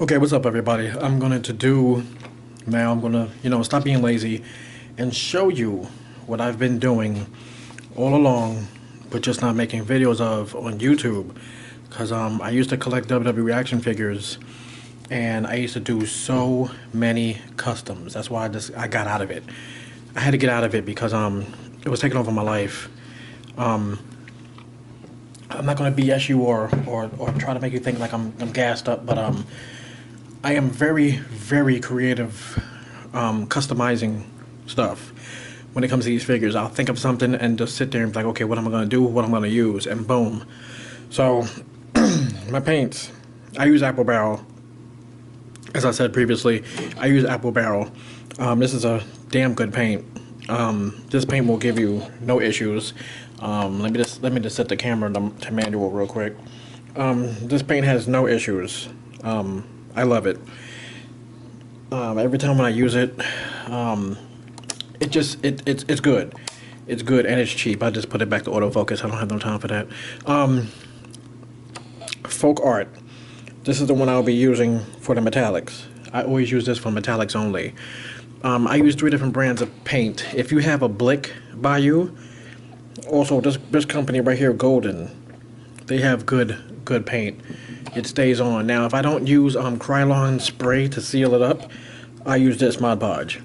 Okay, what's up, everybody? I'm going to do now. I'm going to, stop being lazy and show you what I've been doing all along, but just not making videos of on YouTube. Because I used to collect WWE action figures, and I used to do so many customs. That's why I got out of it. I had to get out of it because it was taking over my life. I'm not going to BS you or try to make you think like I'm gassed up, but I am very, very creative customizing stuff when it comes to these figures. I'll think of something and just sit there and be like, okay, what am I going to do? What am I going to use? And boom. So, my paints. I use Apple Barrel. As I said previously, I use Apple Barrel. This is a damn good paint. This paint will give you no issues. Let me just set the camera to manual real quick. This paint has no issues. I love it. Every time when I use it, it's good. It's good and it's cheap. I just put it back to autofocus. I don't have no time for that. Folk art. This is the one I'll be using for the metallics. I always use this for metallics only. I use 3 different brands of paint. If you have a Blick by you, also this company right here, Golden, they have good paint. It stays on. Now, if I don't use Krylon spray to seal it up, I use this Mod Podge.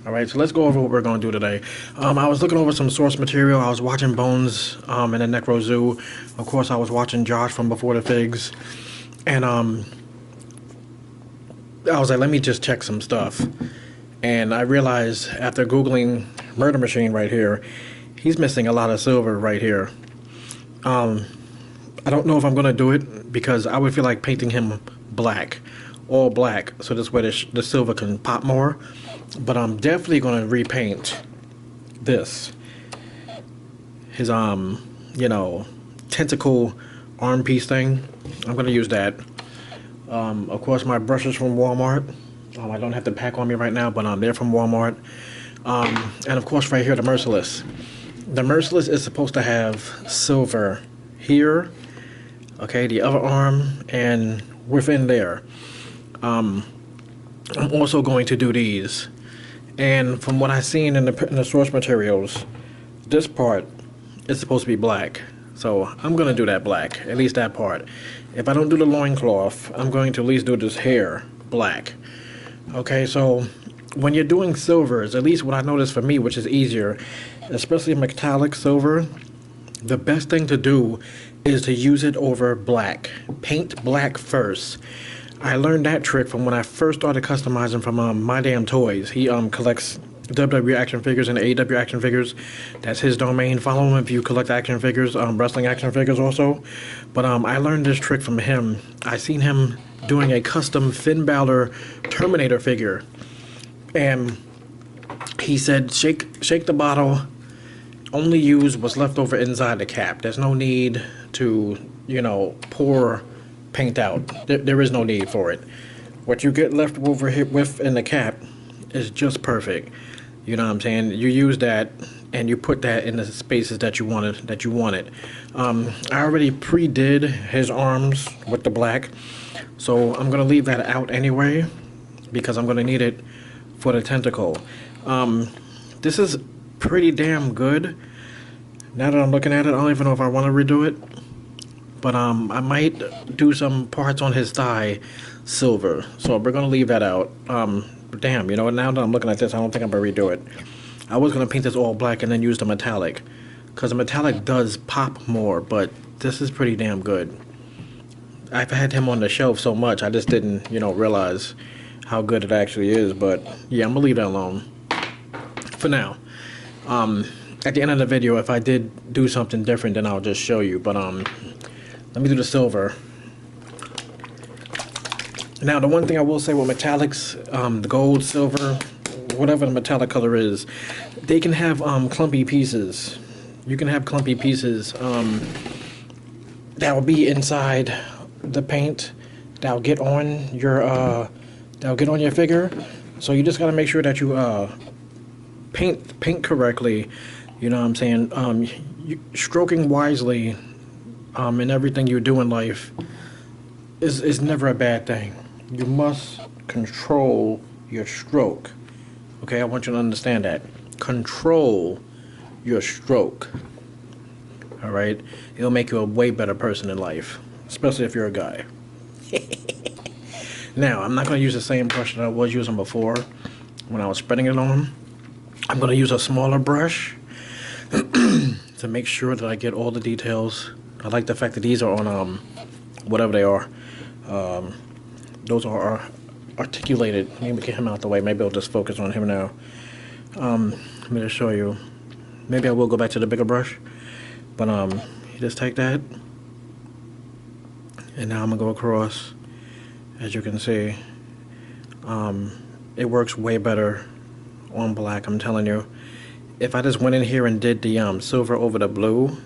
Alright, so let's go over what we're going to do today. I was looking over some source material. I was watching Bones in the Necro Zoo. Of course, I was watching Josh from Before the Figs. And I was like, let me just check some stuff. And I realized after Googling Murder Machine right here, he's missing a lot of silver right here. I don't know if I'm going to do it because I would feel like painting him black. All black. So this way the silver can pop more. But I'm definitely going to repaint this. His, tentacle arm piece thing. I'm going to use that. Of course, my brushes from Walmart. I don't have to pack on me right now, but they're from Walmart. And of course, right here, the Merciless. The Merciless is supposed to have silver here, okay, the other arm, and within there. I'm also going to do these. And from what I've seen in the source materials, this part is supposed to be black. So I'm going to do that black, at least that part. If I don't do the loincloth, I'm going to at least do this hair black. Okay, so when you're doing silvers, at least what I noticed for me, which is easier, especially metallic silver, the best thing to do is to use it over black. Paint black first. I learned that trick from when I first started customizing from My Damn Toys. He collects WWE action figures and AEW action figures. That's his domain. Follow him if you collect action figures, wrestling action figures also. But I learned this trick from him. I seen him doing a custom Finn Balor Terminator figure. And he said, shake the bottle, only use what's left over inside the cap. There's no need to, pour paint out. There is no need for it. What you get left over here with in the cap is just perfect. You know what I'm saying? You use that and you put that in the spaces that you wanted. I already pre-did his arms with the black, so I'm gonna leave that out anyway because I'm gonna need it for the tentacle. This is pretty damn good. Now that I'm looking at it, I don't even know if I want to redo it. But I might do some parts on his thigh silver. So we're going to leave that out. Damn, now that I'm looking at this, I don't think I'm going to redo it. I was going to paint this all black and then use the metallic. Because the metallic does pop more, but this is pretty damn good. I've had him on the shelf so much, I just didn't, realize how good it actually is. But yeah, I'm going to leave that alone for now. At the end of the video, if I did do something different, then I'll just show you. But let me do the silver. Now, the one thing I will say with metallics, the gold, silver, whatever the metallic color is, they can have clumpy pieces. You can have clumpy pieces that will be inside the paint that'll get on your figure. So you just gotta make sure that you paint correctly. You know what I'm saying? Stroking wisely in everything you do in life is never a bad thing. You must control your stroke. Okay, I want you to understand that. Control your stroke. All right? It'll make you a way better person in life, especially if you're a guy. Now, I'm not going to use the same brush that I was using before when I was spreading it on. I'm going to use a smaller brush to make sure that I get all the details. I like the fact that these are on whatever they are. Those are articulated. Let me get him out the way. Maybe I'll just focus on him now. Let me just show you. Maybe I will go back to the bigger brush. But you just take that. And now I'm going to go across. As you can see, it works way better on black, I'm telling you. If I just went in here and did the silver over the blue,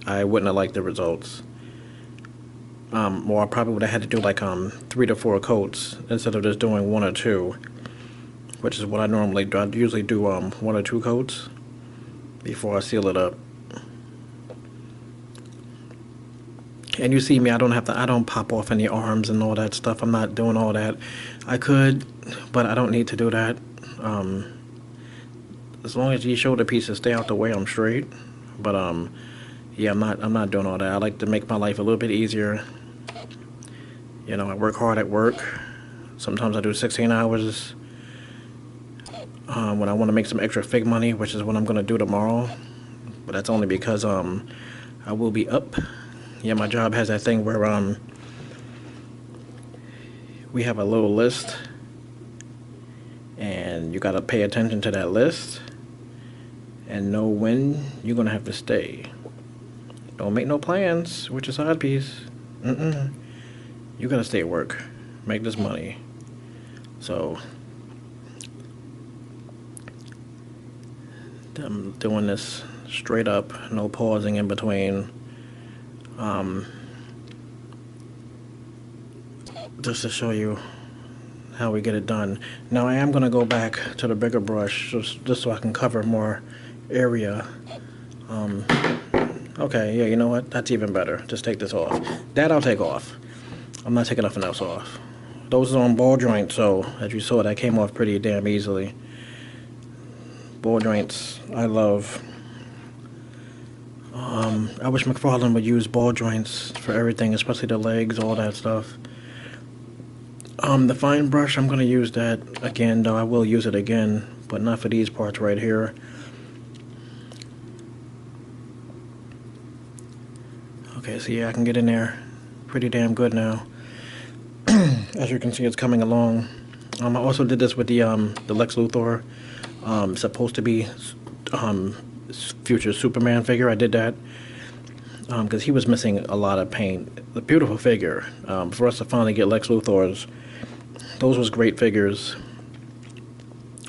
I wouldn't have liked the results. Or I probably would have had to do like 3 to 4 coats instead of just doing 1 or 2, which is what I normally do. I usually do 1 or 2 coats before I seal it up. And you see me, I don't pop off any arms and all that stuff. I'm not doing all that. I could, but I don't need to do that. As long as these shoulder pieces stay out the way, I'm straight. But yeah, I'm not doing all that. I like to make my life a little bit easier. You know, I work hard at work. Sometimes I do 16 hours when I want to make some extra fig money, which is what I'm going to do tomorrow. But that's only because I will be up. Yeah, my job has that thing where we have a little list, and you gotta pay attention to that list and know when you're gonna have to stay. Don't make no plans with your side piece. You gotta stay at work, make this money. So I'm doing this straight up, no pausing in between. Just to show you how we get it done. Now I am going to go back to the bigger brush just so I can cover more area. Okay, yeah, you know what? That's even better. Just take this off. That I'll take off. I'm not taking nothing else off. Those are on ball joints, so as you saw, that came off pretty damn easily. Ball joints, I love. I wish Mcfarlane would use ball joints for everything, especially the legs, all that stuff. The fine brush, I'm going to use that again, though I will use it again, but not for these parts right here. Okay, so yeah, I can get in there pretty damn good now. As you can see, it's coming along. I also did this with the Lex Luthor, supposed to be future Superman figure. I did that because he was missing a lot of paint. The beautiful figure. For us to finally get Lex Luthor's, those was great figures.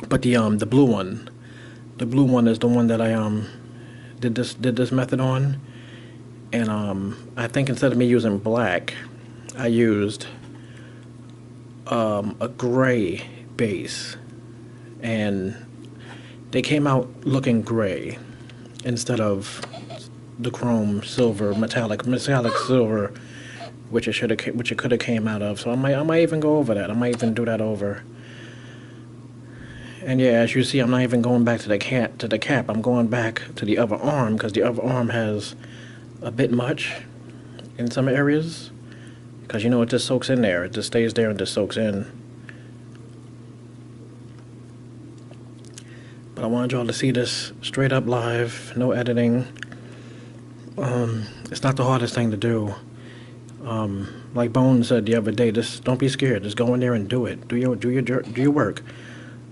But the blue one is the one that I did this method on, and I think instead of me using black, I used a gray base, and they came out looking gray instead of the chrome silver, metallic silver, which it could have came out of. So I might even go over that. I might even do that over. And yeah, as you see, I'm not even going back to the cap. I'm going back to the other arm because the other arm has a bit much in some areas. Because you know it just soaks in there. It just stays there and just soaks in. But I wanted y'all to see this straight up live, no editing. It's not the hardest thing to do. Like Bones said the other day, just don't be scared. Just go in there and do it. Do your work.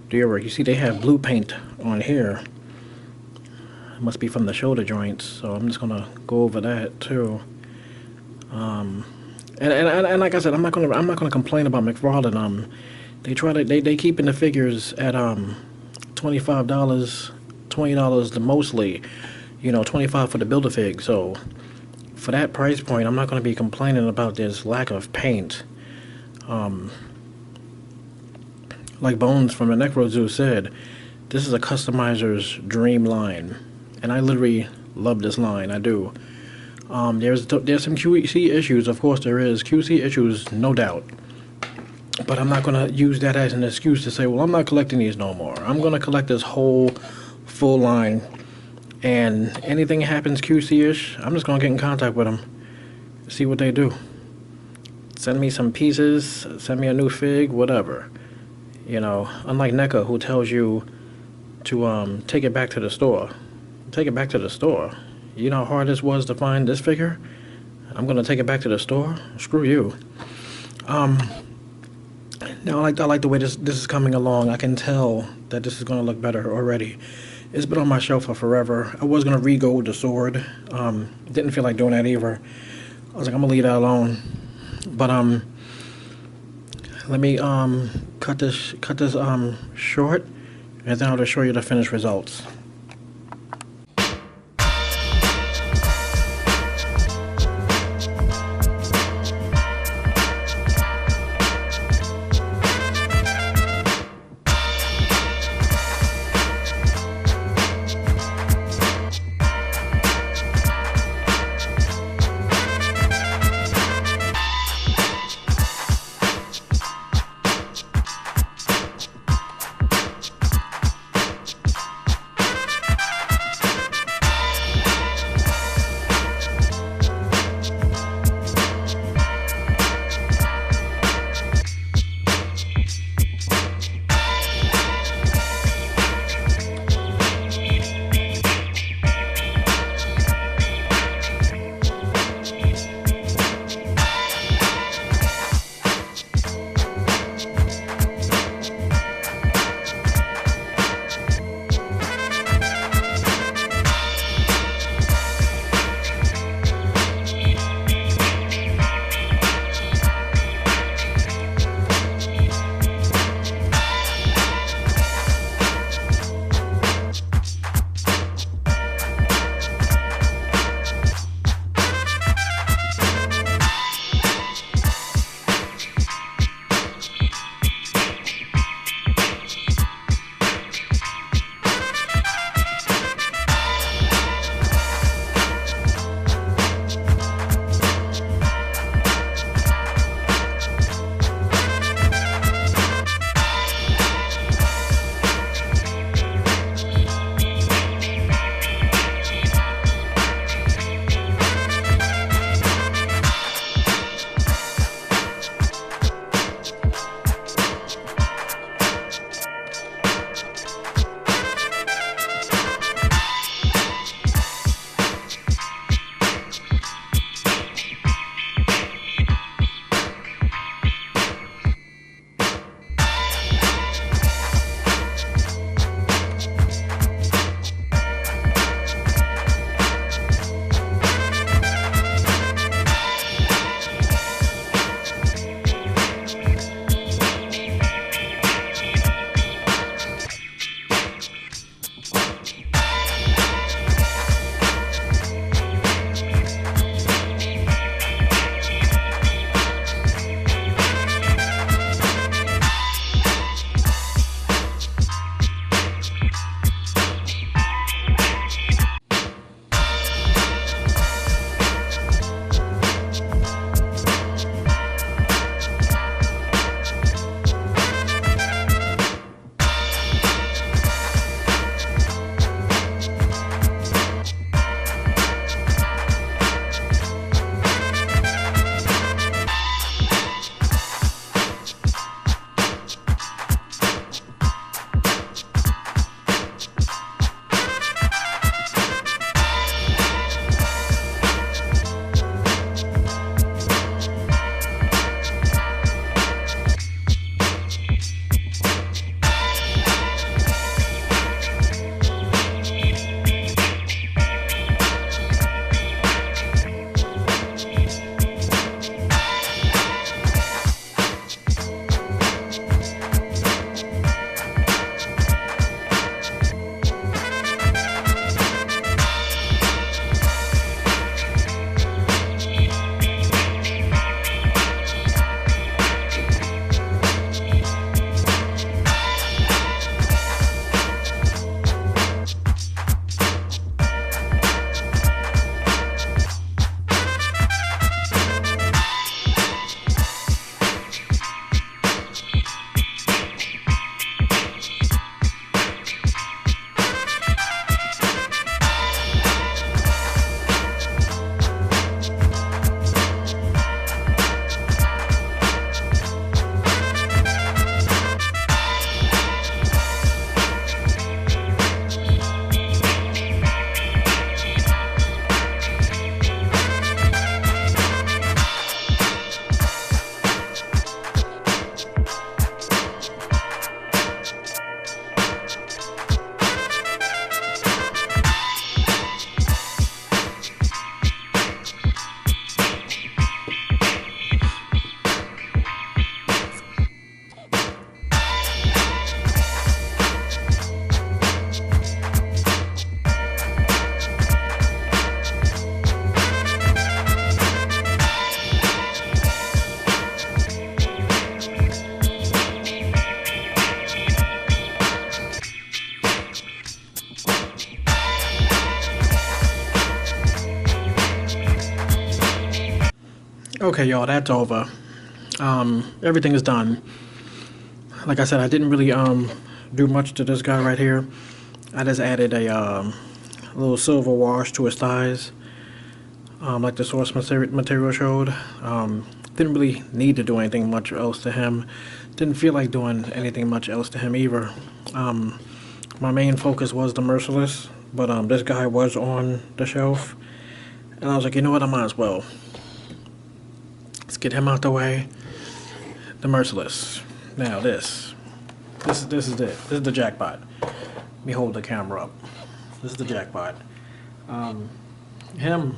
Do your work. You see, they have blue paint on here. It must be from the shoulder joints. So I'm just gonna go over that too. And like I said, I'm not gonna complain about Mcfarlane. They keeping the figures at $25, $20 the mostly. You know, $25 for the Build-A-Fig. So for that price point, I'm not going to be complaining about this lack of paint. Like Bones from the Necro Zoo said, this is a customizer's dream line, and I literally love this line. I do. There's some QC issues, of course there is QC issues, no doubt. But I'm not going to use that as an excuse to say, well, I'm not collecting these no more. I'm going to collect this whole full line. And anything happens QC-ish, I'm just going to get in contact with them. See what they do. Send me some pieces, send me a new fig, whatever. You know, unlike NECA, who tells you to take it back to the store. Take it back to the store. You know how hard this was to find this figure? I'm going to take it back to the store? Screw you. Now, I like the way this is coming along. I can tell that this is going to look better already. It's been on my shelf for forever. I was going to re-gold the sword. Didn't feel like doing that either. I was like, I'm going to leave that alone. But let me cut this short, and then I'll just show you the finished results. Okay, y'all, that's over. Everything is done. Like I said, I didn't really do much to this guy right here. I just added a little silver wash to his thighs, like the source material showed. Didn't really need to do anything much else to him. Didn't feel like doing anything much else to him either. My main focus was the Merciless, but this guy was on the shelf, and I was like, you know what, I might as well. Let's get him out the way. The Merciless. Now this is it. This is the jackpot. Let me hold the camera up. This is the jackpot. Him.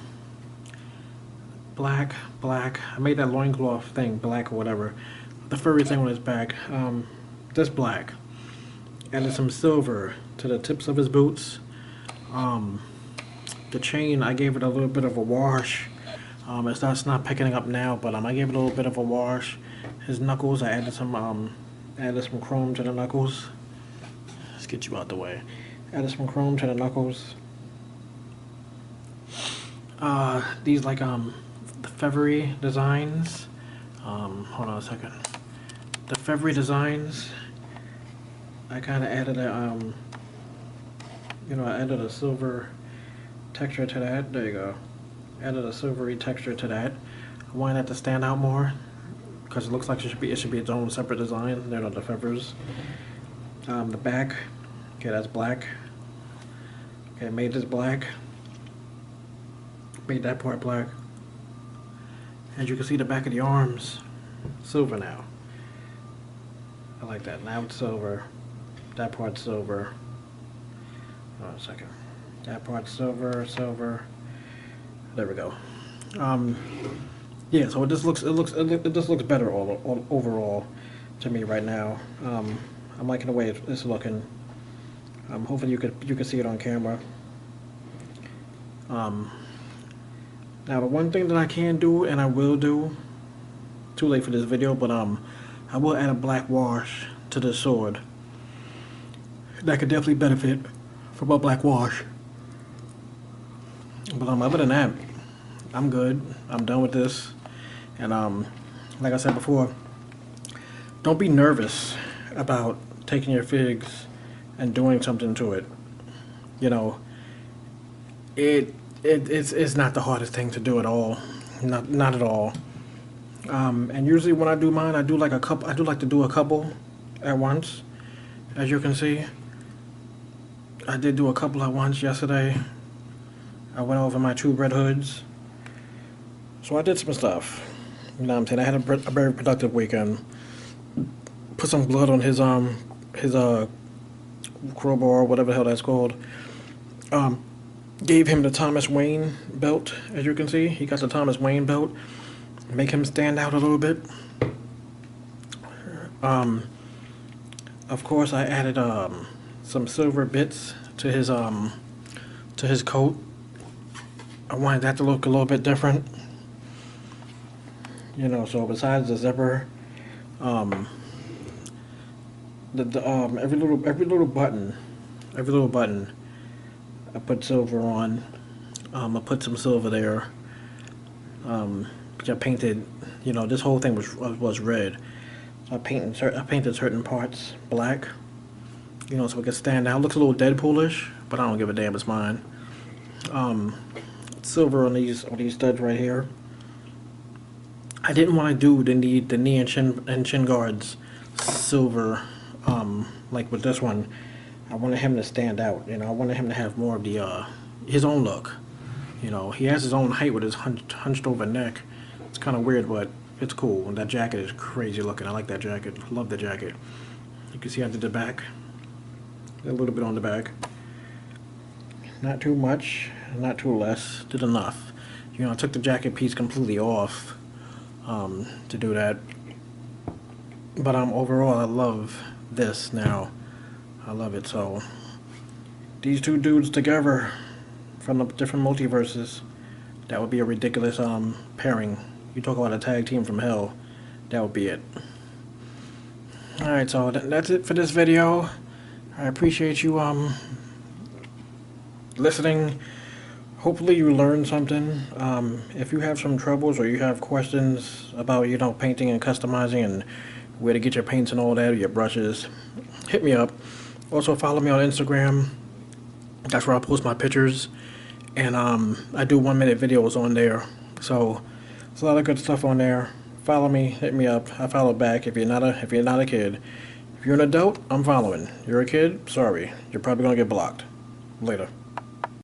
Black. I made that loincloth thing black or whatever. The furry thing on his back. This black. Added some silver to the tips of his boots. The chain, I gave it a little bit of a wash. It's not picking up now, but I gave it a little bit of a wash. His knuckles, I added some chrome to the knuckles. Let's get you out the way. Added some chrome to the knuckles. These like the feathery designs. Hold on a second. The feathery designs. I kind of added a I added a silver texture to that. There you go. Added a silvery texture to that. I wanted that to stand out more because it looks like it should be its own separate design. They're not the feathers. The back, okay, that's black. Okay, made this black. Made that part black. As you can see, the back of the arms, silver now. I like that. Now it's silver. That part's silver. Hold on a second. That part's silver. There we go. Yeah. So it just looks better all overall to me right now. I'm liking the way it's looking. Hopefully you could see it on camera. Now the one thing that I can do and I will do, too late for this video, but I will add a black wash to the sword. That could definitely benefit from a black wash. But other than that, I'm good. I'm done with this. And like I said before, don't be nervous about taking your figs and doing something to it. You know, it's not the hardest thing to do at all. Not at all. And usually when I do mine, I do like a couple. I do like to do a couple at once, as you can see. I did do a couple at once yesterday. I went over my 2 red hoods. So I did some stuff. You know what I'm saying? I had a very productive weekend. Put some blood on his crowbar, whatever the hell that's called. Gave him the Thomas Wayne belt, as you can see. He got the Thomas Wayne belt. Make him stand out a little bit. Of course, I added some silver bits to his coat. I wanted that to look a little bit different. You know, so besides the zipper, every little button, I put silver on. I put some silver there. Which I painted. You know, this whole thing was red. So I painted certain parts black. You know, so it could stand out. It looks a little Deadpoolish, but I don't give a damn. It's mine. Silver on these studs right here. I didn't want to do the knee and chin guards silver, like with this one. I wanted him to stand out. You know, I wanted him to have more of the his own look. You know, he has his own height with his hunched over neck. It's kind of weird, but it's cool. And that jacket is crazy looking. I like that jacket. Love the jacket. You can see I did the back. A little bit on the back. Not too much, not too less. Did enough. You know, I took the jacket piece completely off to do that. But overall, I love this now. I love it. So these two dudes together from the different multiverses, that would be a ridiculous pairing. You talk about a tag team from hell, that would be it. Alright, so that's it for this video. I appreciate you listening. hopefully you learned something. If you have some troubles or you have questions about, painting and customizing and where to get your paints and all that, or your brushes, hit me up. Also follow me on Instagram. That's where I post my pictures. And I do 1-minute videos on there. So there's a lot of good stuff on there. Follow me, hit me up. I follow back if you're not a kid. If you're an adult, I'm following. You're a kid, sorry. You're probably gonna get blocked. Later.